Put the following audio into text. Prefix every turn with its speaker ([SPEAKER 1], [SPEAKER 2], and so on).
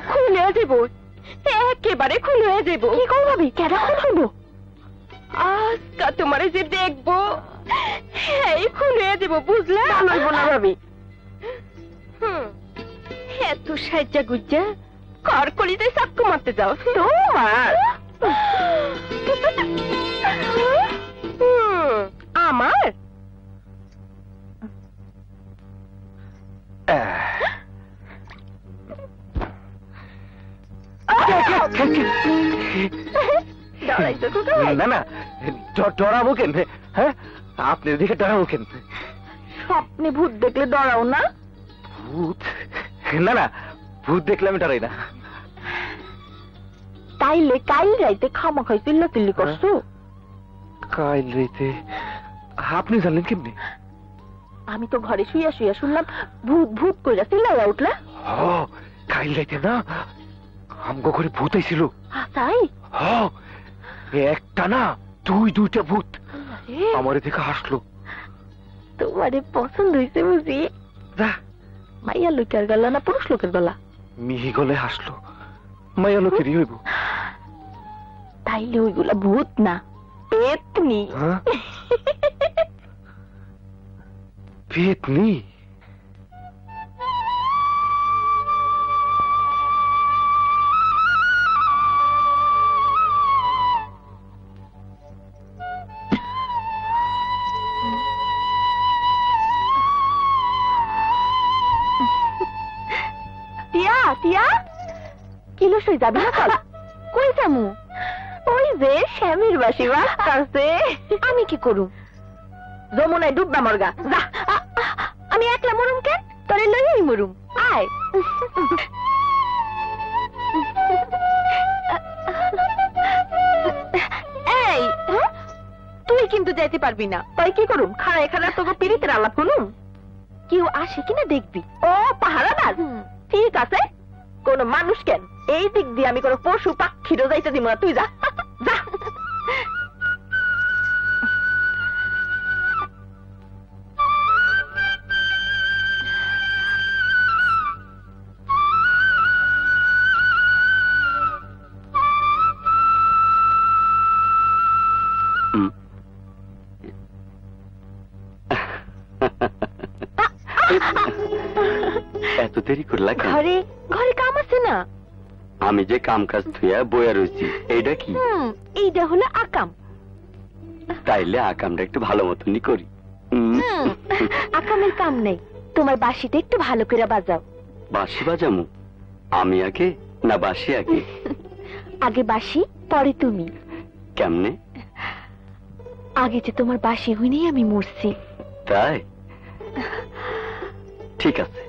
[SPEAKER 1] খুলে দেব, একেবারে খুলে দেব। কি কর ভাবি, কেন খুলবো? আজকা তোমারে যে দেখবো এই খুলে দেব, বুঝলা? লইব না ভাবি। এত সাজ্জা গুজ্জা কর কলিতে চাক্কু মারতে যাও তোমার? আমার
[SPEAKER 2] না না, ডরাবো কেন? হ্যাঁ, আপনি দেখে ডরাবো কেন?
[SPEAKER 1] স্বপ্নে ভূত দেখলে ডরাও না?
[SPEAKER 2] ভূত? না না, ভূত দেখলে আমি ডরাই না।
[SPEAKER 1] তাইলে কাল রাইতে খামা খাই চিল্লাচিল্লি করছো?
[SPEAKER 2] কাল রাইতে? আপনি জানলেন কেমনি?
[SPEAKER 1] আমি তো ঘরে শুইয়া শুইয়া শুনলাম ভূত ভূত কইরা চিল্লাইয়া উঠলা।
[SPEAKER 2] কাল রাইতে না আমগো ঘরে ভূত আইছিল।
[SPEAKER 1] তাই?
[SPEAKER 2] একটা না, দুইটা ভূত আমারে দেখে হাসলো।
[SPEAKER 1] তোমারে পছন্দ হয়েছে বুঝি? মাইয়া লোকের গলা না পুরুষ লোকের গলা?
[SPEAKER 2] মিহি গলে হাসলো, মাইয়া লোকেরই হইব।
[SPEAKER 1] তাইলে ওইগুলা ভূত না, পেতনি।
[SPEAKER 2] পেতনি?
[SPEAKER 1] যাবি না? কই যামু? ওই যে শ্যামির বাসি বাজতাছে। আমি কি করু? যমুনায় ডুববা মরগা। যা, আমি একলা মরুম কেন? তোরে লইয়াই মরুম। আয়। এই, তুই কিন্তু যাইতে পারবি না। তাই কি করুম? খাড়া এখানে তোকে পিরিতের আলাপ করুম। কেউ আসে কিনা দেখবি। ও পাহারাদার? ঠিক আছে। কোন মানুষ কেন, এই দিক দিয়ে আমি কোন পশু পাখিরও যাইতে দিব না। তুই যা যা।
[SPEAKER 3] এত দেরি করলা?
[SPEAKER 1] ঘরে ঘরে কাম আছে না?
[SPEAKER 3] আমি যে কাম কাজ থুয়া বইয়া রয়েছি, এইটা কি?
[SPEAKER 1] এইটা হলো আকাম।
[SPEAKER 3] তাইলে আকামটা একটু ভালো মতনই করি।
[SPEAKER 1] আকামের কাম নেই, তোমার বাঁশিটা একটু ভালো করে বাজাও।
[SPEAKER 3] বাঁশি বাজামু? আমি আগে না বাঁশি আগে?
[SPEAKER 1] আগে বাঁশি, পরে তুমি।
[SPEAKER 3] কেমনে?
[SPEAKER 1] আগে যে তোমার বাঁশি হইনি আমি মরছি।
[SPEAKER 3] তাই? ঠিক আছে।